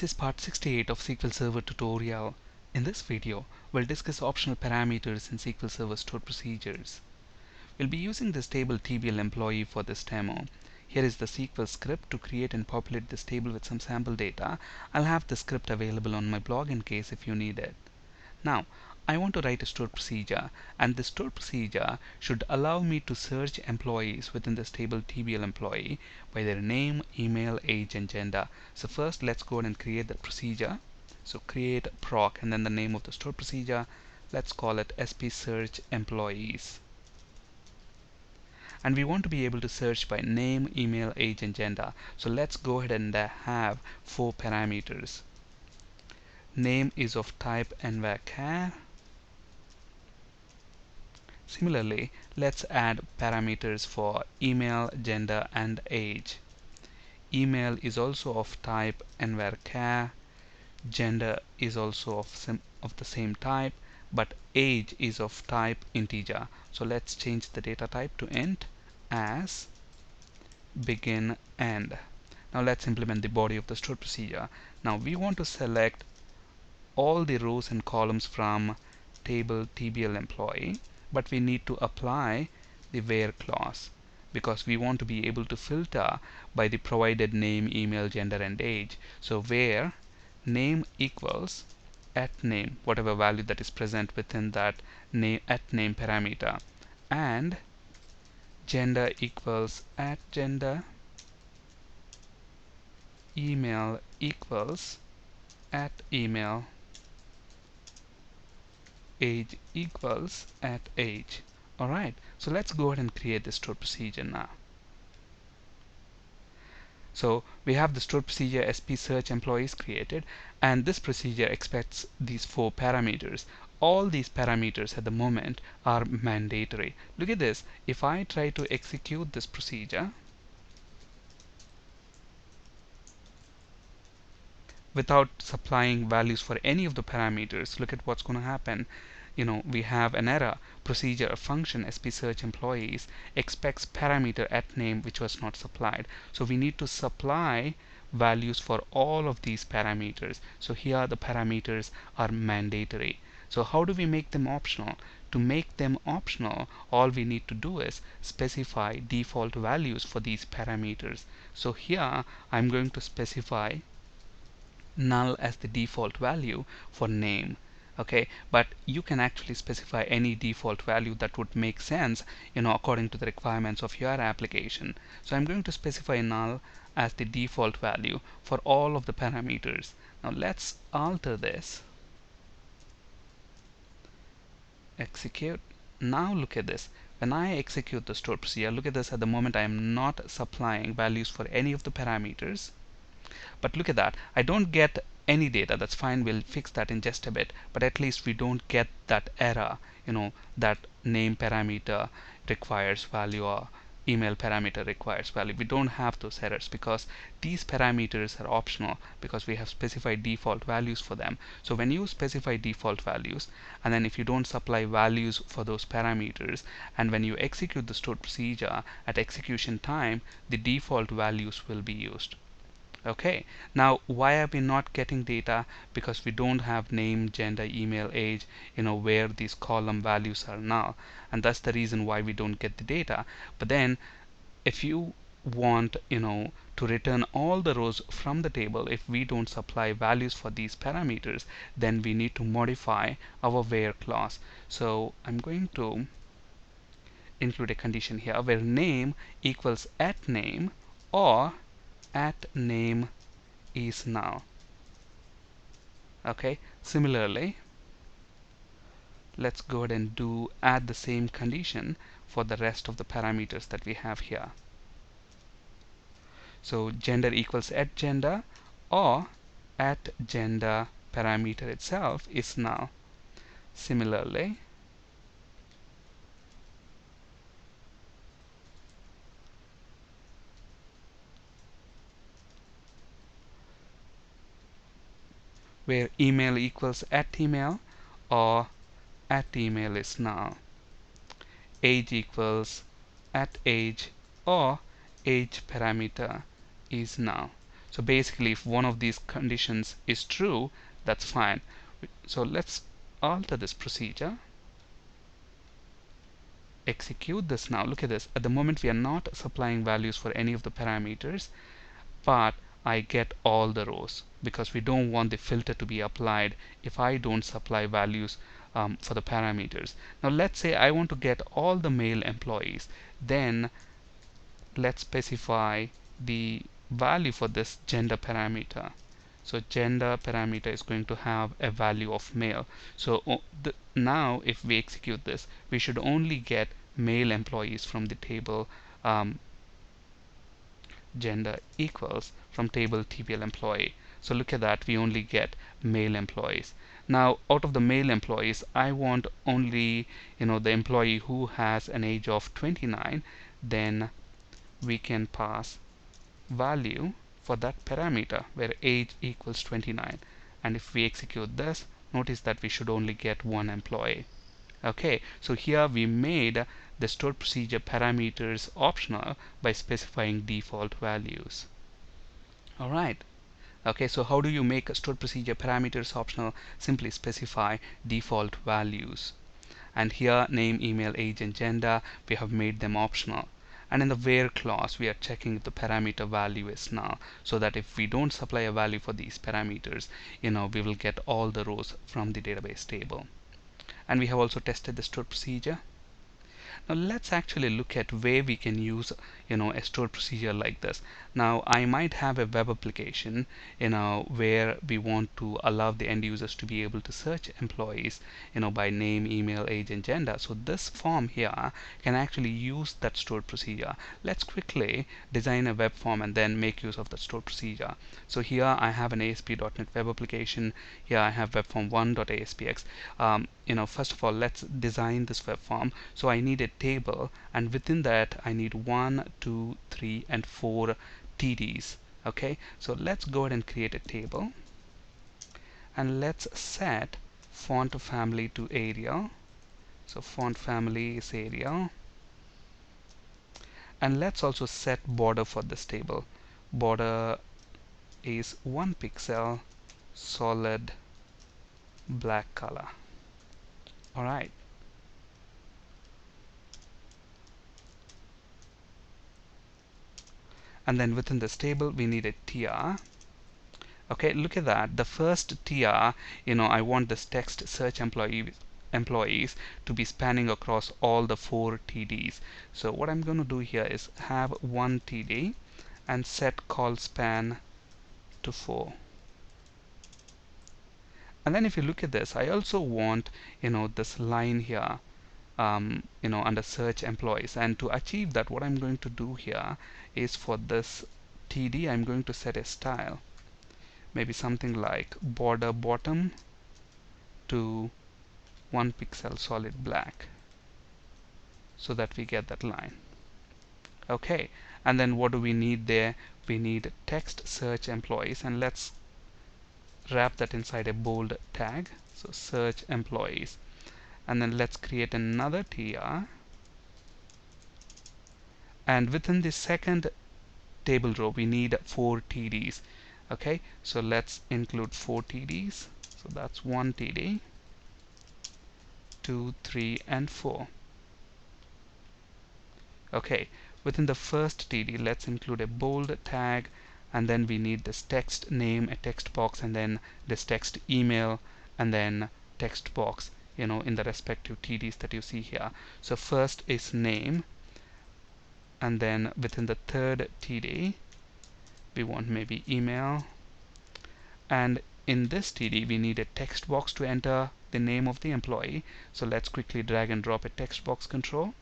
This is part 68 of SQL Server tutorial. In this video, we'll discuss optional parameters in SQL Server stored procedures. We'll be using this table TBL employee for this demo. Here is the SQL script to create and populate this table with some sample data. I'll have the script available on my blog in case if you need it. Now, I want to write a stored procedure, and this stored procedure should allow me to search employees within this table TBL employee by their name, email, age, and gender. So first, let's go ahead and create that procedure. So create proc and then the name of the stored procedure. Let's call it SP search employees. And we want to be able to search by name, email, age, and gender. So let's go ahead and have 4 parameters. Name is of type nvarchar. Similarly, let's add parameters for email, gender, and age. Email is also of type nvarchar. Gender is also of the same type, but age is of type integer. So let's change the data type to int as begin end. Now let's implement the body of the stored procedure. Now we want to select all the rows and columns from table TBL employee, but we need to apply the where clause because we want to be able to filter by the provided name, email, gender, and age. So where name equals at name, whatever value that is present within that name at name parameter, and gender equals at gender, email equals at email, age equals at age. Alright, so let's go ahead and create the stored procedure now. So we have the stored procedure SP search employees created, and this procedure expects these 4 parameters. All these parameters at the moment are mandatory. Look at this. If I try to execute this procedure without supplying values for any of the parameters, look at what's going to happen. We have an error. Procedure function SP search employees expects parameter at name which was not supplied. So we need to supply values for all of these parameters. So here the parameters are mandatory. So how do we make them optional? To make them optional, all we need to do is specify default values for these parameters. So here I'm going to specify null as the default value for name. Okay, but you can actually specify any default value that would make sense, according to the requirements of your application. So I'm going to specify null as the default value for all of the parameters. Now let's alter this. Execute. Now look at this. When I execute the stored procedure, look at this. At the moment I am not supplying values for any of the parameters. But look at that, I don't get any data. That's fine, we'll fix that in just a bit, but at least we don't get that error, that name parameter requires value or email parameter requires value. We don't have those errors because these parameters are optional because we have specified default values for them. So when you specify default values and then if you don't supply values for those parameters, and when you execute the stored procedure at execution time, the default values will be used. Okay, now why are we not getting data? Because we don't have name, gender, email, age, where these column values are null, and that's the reason why we don't get the data. But then if you want to return all the rows from the table, if we don't supply values for these parameters, then we need to modify our where clause. So I'm going to include a condition here where name equals at name or at name is null. Okay, similarly let's go ahead and add the same condition for the rest of the parameters that we have here. So gender equals at gender or at gender parameter itself is null. Similarly where email equals at email or at email is null. Age equals at age or age parameter is null. So basically, if one of these conditions is true, that's fine. So let's alter this procedure, execute this. Now look at this. At the moment we are not supplying values for any of the parameters, but I get all the rows because we don't want the filter to be applied if I don't supply values for the parameters. Now let's say I want to get all the male employees. Then let's specify the value for this gender parameter. So gender parameter is going to have a value of male. So now if we execute this, we should only get male employees from the table gender equals from table TPL employee. So look at that, we only get male employees. Now out of the male employees, I want only the employee who has an age of 29. Then we can pass value for that parameter where age equals 29. And if we execute this, notice that we should only get one employee. Okay, so here we made the stored procedure parameters optional by specifying default values. Alright. Okay, so how do you make a stored procedure parameters optional? Simply specify default values. And here name, email, age and gender, we have made them optional. And in the where clause, we are checking if the parameter value is null, so that if we don't supply a value for these parameters, we will get all the rows from the database table. And we have also tested the stored procedure. Now let's actually look at where we can use a stored procedure like this. Now I might have a web application where we want to allow the end users to be able to search employees by name, email, age and gender. So this form here can actually use that stored procedure. Let's quickly design a web form and then make use of the stored procedure. So here I have an ASP.NET web application. Here I have webform1.aspx. First of all, let's design this web form. So I need a table, and within that I need 1, 2, 3 and 4 TDs. Okay, so let's go ahead and create a table, and let's set font family to Arial. So font family is Arial, and let's also set border for this table. Border is 1 pixel, solid black color. Alright. And then within this table we need a TR. Okay, look at that. The first TR, I want this text search employees to be spanning across all the 4 TDs. So what I'm going to do here is have 1 TD and set call span to 4. And then if you look at this, I also want this line here under search employees. And to achieve that, what I'm going to do here is for this TD I'm going to set a style, maybe something like border bottom to 1 pixel solid black, so that we get that line. Okay, and then what do we need there? We need text search employees, and let's wrap that inside a bold tag. So search employees, and then let's create another TR, and within the second table row we need 4 TDs. Okay, so let's include 4 TDs. So that's 1 TD, 2, 3 and 4. Okay, within the first TD let's include a bold tag, and then we need this text name, a text box, and then this text email, and then text box in the respective TDs that you see here. So first is name, and then within the third TD we want maybe email, and in this TD we need a text box to enter the name of the employee. So let's quickly drag and drop a text box control,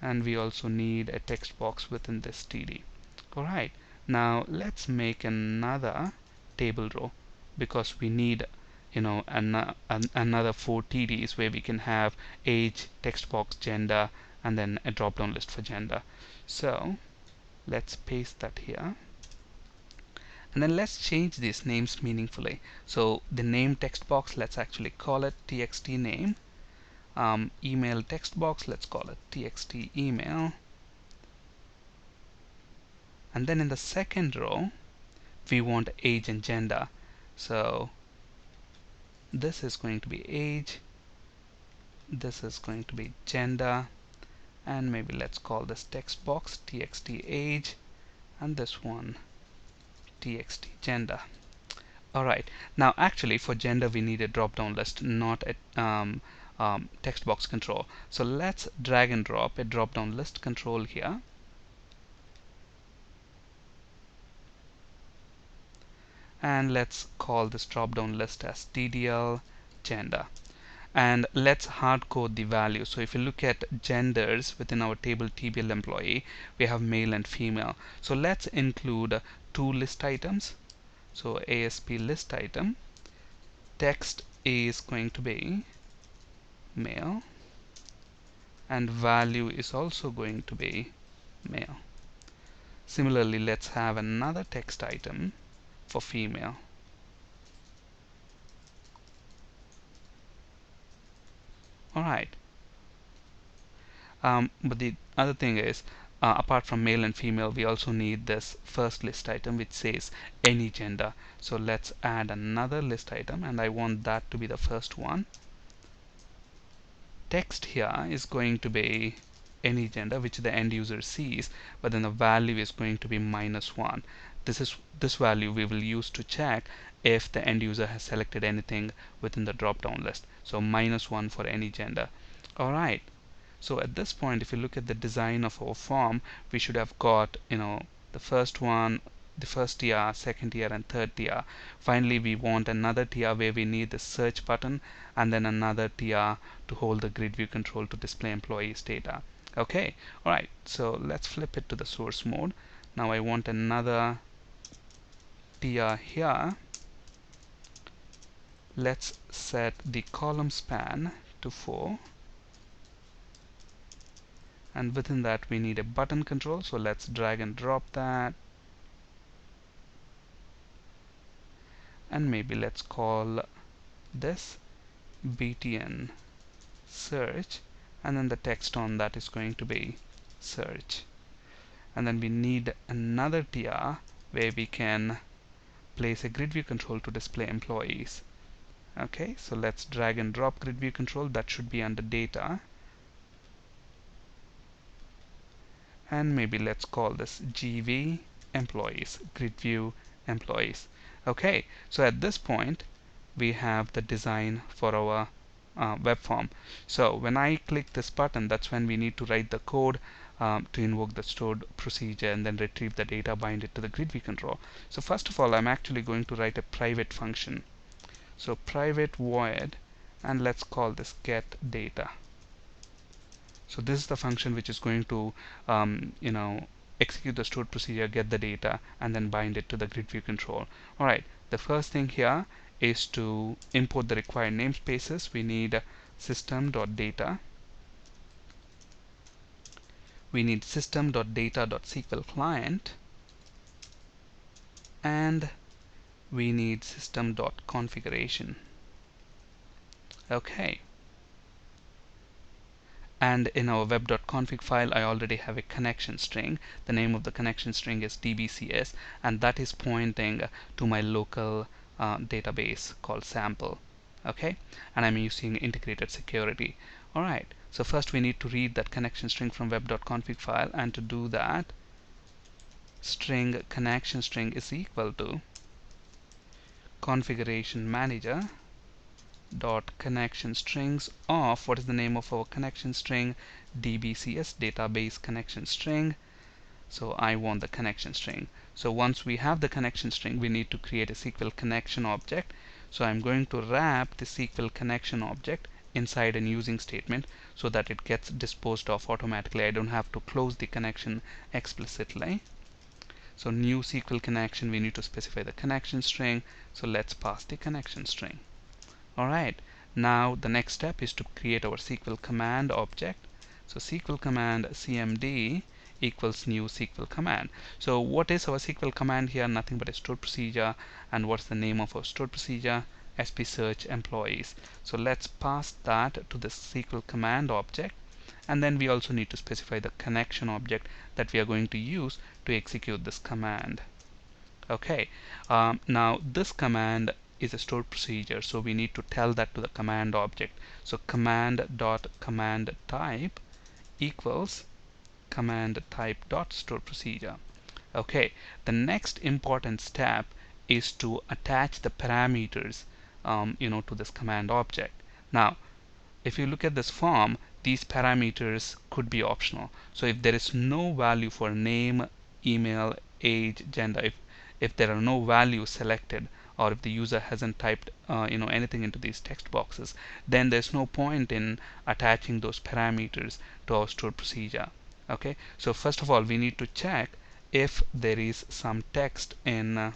and we also need a text box within this TD. Alright, now let's make another table row, because we need another 4 TDs where we can have age, text box, gender, and then a drop down list for gender. So let's paste that here, and then let's change these names meaningfully. So the name text box, let's actually call it txt name. Email text box, let's call it txt email. And then in the second row, we want age and gender. So this is going to be age, this is going to be gender, and maybe let's call this text box txt age, and this one txt gender. Alright, now actually for gender we need a drop down list, not a text box control. So let's drag and drop a drop down list control here, and let's call this drop down list as TDL gender, and let's hard code the value. So if you look at genders within our table TBL employee, we have male and female. So let's include two list items. So ASP list item text is going to be male, and value is also going to be male. Similarly, let's have another text item for female. Alright, but the other thing is, apart from male and female, we also need this first list item which says any gender. So let's add another list item, and I want that to be the first one. Text here is going to be any gender which the end user sees, but then the value is going to be -1. This value we will use to check if the end user has selected anything within the drop down list. So -1 for any gender. Alright, so at this point, if you look at the design of our form, we should have got, the first one, the first tier, second tier, and third tier. Finally, we want another tier where we need the search button, and then another tier to hold the grid view control to display employees data. Okay, alright, so let's flip it to the source mode. Now I want another tier here. Let's set the column span to 4, and within that we need a button control, so let's drag and drop that, and maybe let's call this btn search, and then the text on that is going to be search. And then we need another tier where we can place a grid view control to display employees. Okay, so let's drag and drop grid view control. That should be under data, and maybe let's call this GV employees, grid view employees. Okay, so at this point we have the design for our web form. So when I click this button, that's when we need to write the code to invoke the stored procedure and then retrieve the data, bind it to the grid view control. So first of all, I'm actually going to write a private function. So private void, and let's call this get data. So this is the function which is going to execute the stored procedure, get the data, and then bind it to the grid view control. Alright, the first thing here is to import the required namespaces. We need system.data, we need system.data.sql client, and we need system.configuration. Okay, and in our web.config file I already have a connection string. The name of the connection string is dbcs, and that is pointing to my local database called sample. Okay, and I'm using integrated security. Alright, so first we need to read that connection string from web.config file, and to do that, string connection string is equal to configuration manager dot connection strings of, what is the name of our connection string? DBCS, database connection string. So I want the connection string. So once we have the connection string, we need to create a SQL connection object. So I'm going to wrap the SQL connection object inside an using statement so that it gets disposed of automatically. I don't have to close the connection explicitly. So new SQL connection, we need to specify the connection string. So let's pass the connection string. Alright, now the next step is to create our SQL command object. So SQL command cmd equals new SQL command. So what is our SQL command here? Nothing but a stored procedure. And what's the name of our stored procedure? SP search employees. So let's pass that to the SQL command object, and then we also need to specify the connection object that we are going to use to execute this command. Okay, now this command is a stored procedure, so we need to tell that to the command object. So command dot command type equals command type dot stored procedure. Okay, the next important step is to attach the parameters to this command object. Now if you look at this form, these parameters could be optional. So if there is no value for name, email, age, gender, if there are no values selected, or if the user hasn't typed anything into these text boxes, then there's no point in attaching those parameters to our stored procedure. Okay, so first of all we need to check if there is some text in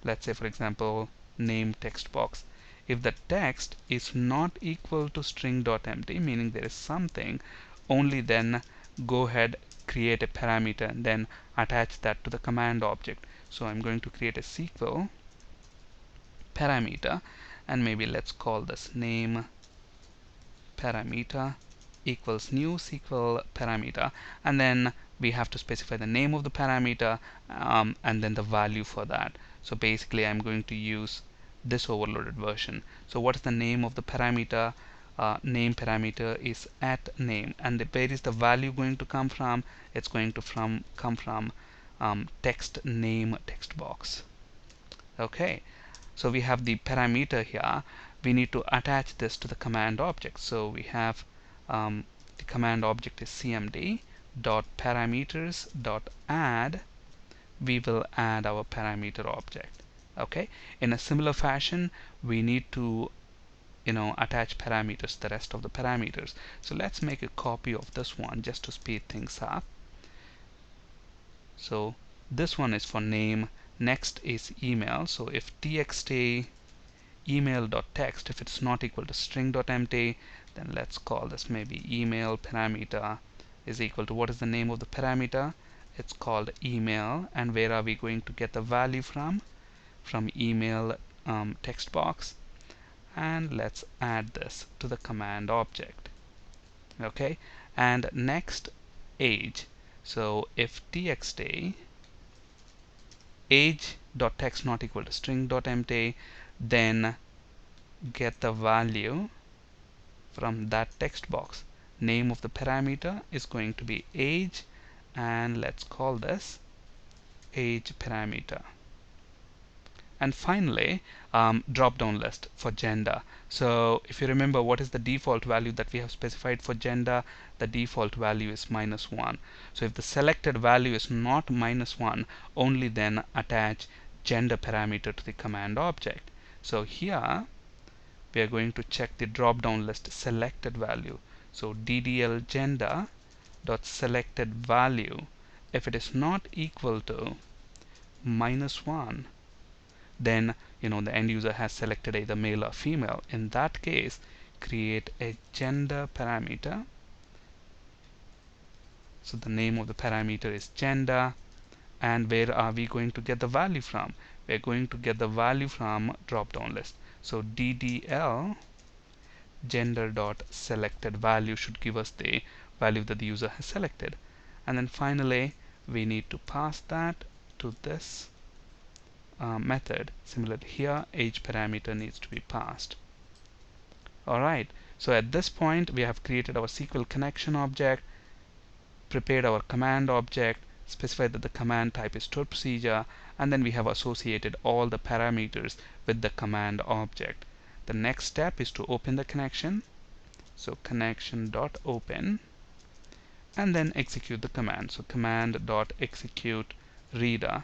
let's say for example name text box. If the text is not equal to string.empty, meaning there is something, only then go ahead, create a parameter and then attach that to the command object. So I'm going to create a SQL parameter, and maybe let's call this name parameter equals new SQL parameter, and then we have to specify the name of the parameter and then the value for that. So basically I'm going to use this overloaded version. So what is the name of the parameter? Name parameter is at name, and where is the value going to come from? It's going to come from text name text box. Okay, so we have the parameter here. We need to attach this to the command object. So we have the command object is cmd dot parameters dot add. We will add our parameter object. Okay, in a similar fashion we need to attach parameters to the rest of the parameters. So let's make a copy of this one just to speed things up. So this one is for name, next is email. So if txt email.text, if it's not equal to string.empty, then let's call this maybe email parameter is equal to, what is the name of the parameter? It's called email, and where are we going to get the value from? From email text box, and let's add this to the command object. Okay, and next age. So if txt age.text not equal to string.empty, then get the value from that text box. Name of the parameter is going to be age, and let's call this age parameter. And finally, drop down list for gender. So if you remember, what is the default value that we have specified for gender? The default value is -1. So if the selected value is not -1, only then attach gender parameter to the command object. So here we are going to check the drop down list selected value. So ddl gender dot selected value, if it is not equal to -1, then the end user has selected either male or female. In that case, create a gender parameter. So the name of the parameter is gender, and where are we going to get the value from? We're going to get the value from drop down list. So ddl gender dot selected value should give us the value that the user has selected. And then finally we need to pass that to this method. Similarly here, age parameter needs to be passed. Alright, so at this point we have created our SQL connection object, prepared our command object, specified that the command type is stored procedure, and then we have associated all the parameters with the command object. The next step is to open the connection. So connection.open, and then execute the command. So command.execute reader,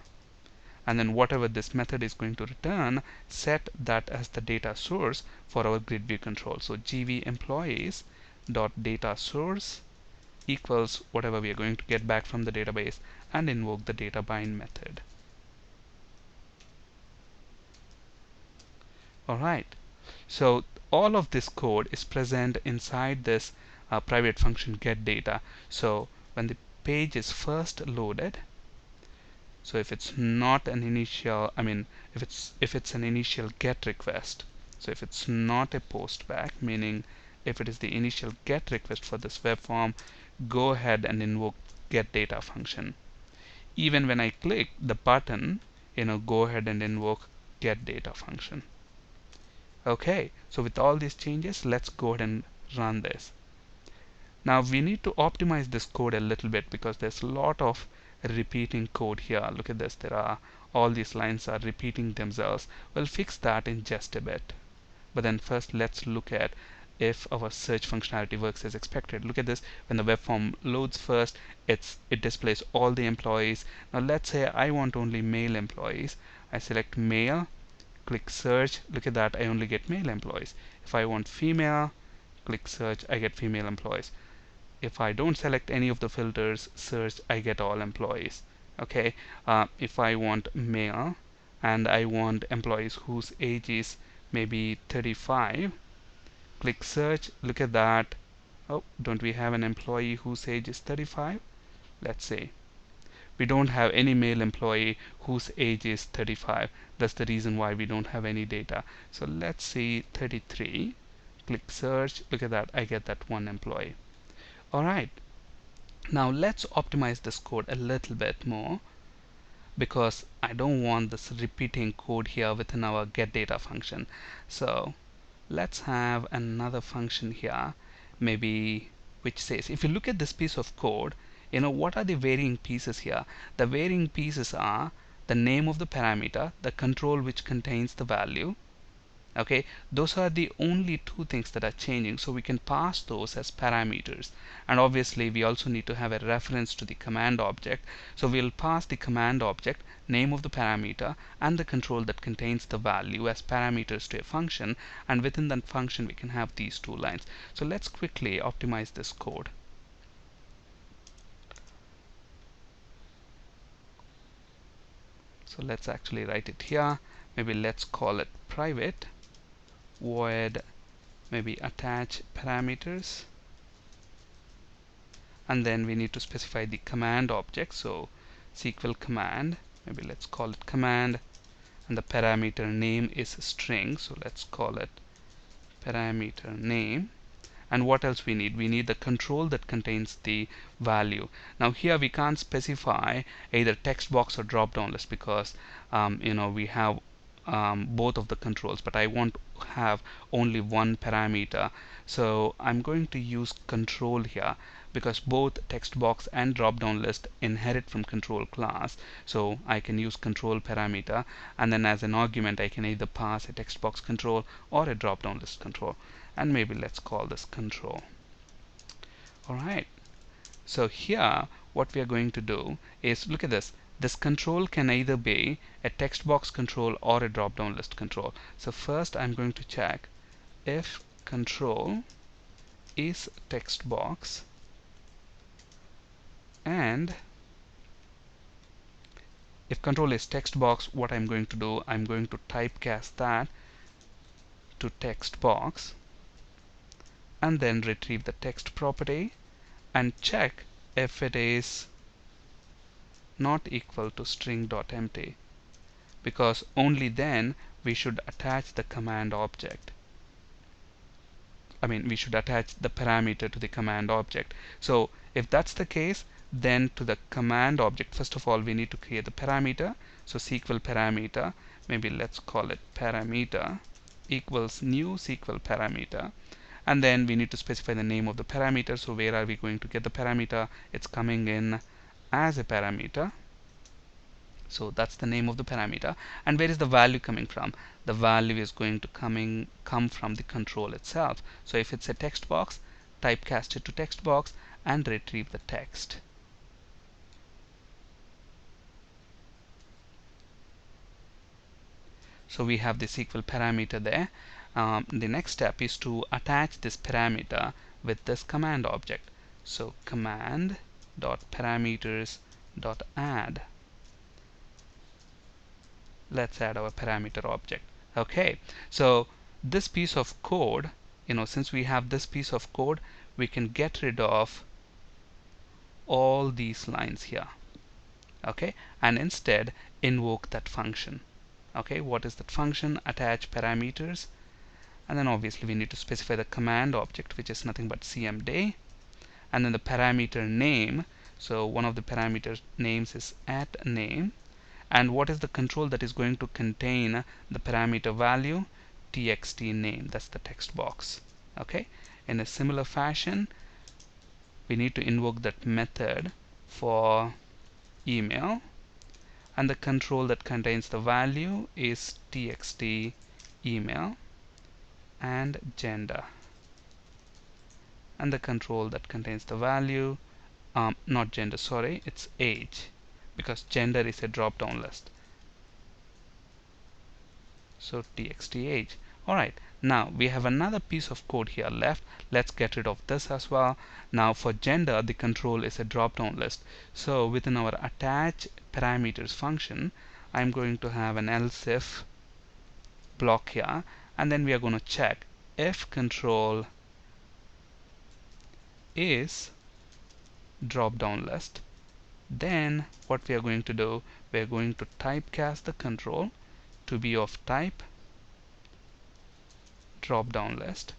and then whatever this method is going to return, set that as the data source for our grid view control. So gv employees dot data source equals whatever we are going to get back from the database, and invoke the data bind method. Alright, so all of this code is present inside this private function get data. So when the page is first loaded, so if it's not an initial, if it's an initial get request, so if it's not a post back, meaning if it is the initial GET request for this web form, go ahead and invoke getData function. Even when I click the button, go ahead and invoke getData function. Okay, so with all these changes, let's go ahead and run this. Now we need to optimize this code a little bit because there's a lot of repeating code here. Look at this, all these lines are repeating themselves. We'll fix that in just a bit. But then first let's look at if our search functionality works as expected. Look at this, when the web form loads first, it displays all the employees. Now let's say I want only male employees. I select male, click search. Look at that, I only get male employees. If I want female, click search, I get female employees. If I don't select any of the filters, search, I get all employees. Okay, if I want male and I want employees whose age is maybe 35, click search. Look at that. Oh, don't we have an employee whose age is 35? Let's see. We don't have any male employee whose age is 35. That's the reason why we don't have any data. So let's see 33. Click search. Look at that, I get that one employee. Alright, now let's optimize this code a little bit more because I don't want this repeating code here within our getData function. So let's have another function here, maybe, which says, if you look at this piece of code, what are the varying pieces here? The varying pieces are the name of the parameter, the control which contains the value. Okay, those are the only two things that are changing, so we can pass those as parameters. And obviously we also need to have a reference to the command object, so we'll pass the command object, name of the parameter, and the control that contains the value as parameters to a function, and within that function we can have these two lines. So let's quickly optimize this code. So let's actually write it here. Maybe let's call it private void, maybe attach parameters, and then we need to specify the command object. So SQL command, maybe let's call it command, and the parameter name is string, so let's call it parameter name. And what else we need? We need the control that contains the value. Now here we can't specify either text box or drop down list because we have both of the controls, but I want to have only one parameter. So I'm going to use control here because both text box and drop down list inherit from control class. So I can use control parameter, and then as an argument I can either pass a text box control or a drop down list control, and maybe let's call this control. Alright, so here what we are going to do is, look at this. This control can either be a text box control or a drop down list control. So first I'm going to check if control is text box, and if control is text box, what I'm going to do, I'm going to typecast that to text box and then retrieve the text property and check if it is not equal to string.empty, because only then we should attach the command object. We should attach the parameter to the command object. So if that's the case, then to the command object, first of all we need to create the parameter. So SQL parameter, maybe let's call it parameter equals new SQL parameter, and then we need to specify the name of the parameter. So where are we going to get the parameter? It's coming in as a parameter, so that's the name of the parameter. And where is the value coming from? The value is going to come from the control itself. So if it's a text box, typecast it to text box and retrieve the text. So we have the SQL parameter there. The next step is to attach this parameter with this command object. So command dot parameters dot add. Let's add our parameter object. Okay, so this piece of code, since we have this piece of code, we can get rid of all these lines here. Okay, and instead invoke that function. Okay, what is that function? Attach parameters, and then obviously we need to specify the command object, which is nothing but cmday, and then the parameter name. So one of the parameter names is @name, and what is the control that is going to contain the parameter value? Txt name, that's the text box. Okay, in a similar fashion we need to invoke that method for email, and the control that contains the value is txt email and gender, and the control that contains the value, not gender, sorry, it's age, because gender is a drop down list. So txt age. Alright, now we have another piece of code here left. Let's get rid of this as well. Now for gender, the control is a drop down list. So within our attach parameters function, I'm going to have an else if block here, and then we are going to check if control is drop down list. Then what we are going to do, we are going to typecast the control to be of type drop down list,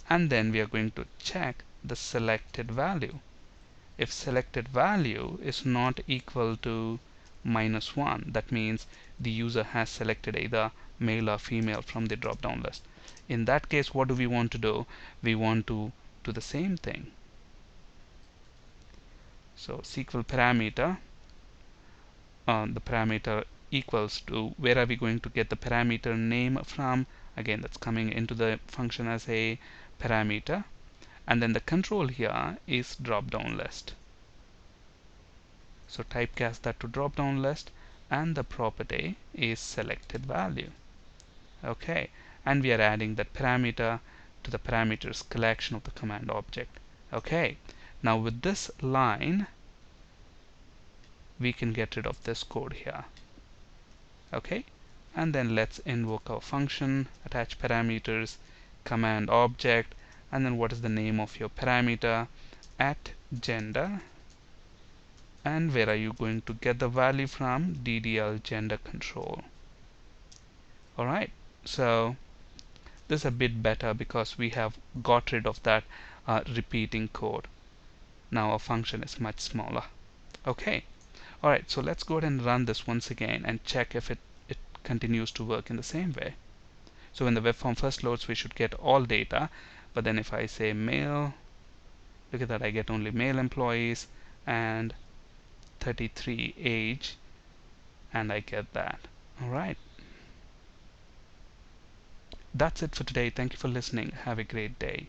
and then we are going to check the selected value. If selected value is not equal to -1, that means the user has selected either male or female from the drop down list. In that case, what do we want to do? We want to do the same thing. So SQL parameter, the parameter equals to, where are we going to get the parameter name from? Again, that's coming into the function as a parameter, and then the control here is drop down list. So typecast that to drop down list, and the property is selected value. Okay, and we are adding that parameter to the parameters collection of the command object. Okay, now with this line we can get rid of this code here. Okay, and then let's invoke our function, attach parameters, command object, and then what is the name of your parameter? @gender, and where are you going to get the value from? DDL gender control. Alright, so this is a bit better because we have got rid of that repeating code. Now our function is much smaller. Okay, alright, so let's go ahead and run this once again and check if it continues to work in the same way. So when the web form first loads, we should get all data, but then if I say male, look at that, I get only male employees and 33 age, and I get that. Alright, that's it for today. Thank you for listening. Have a great day.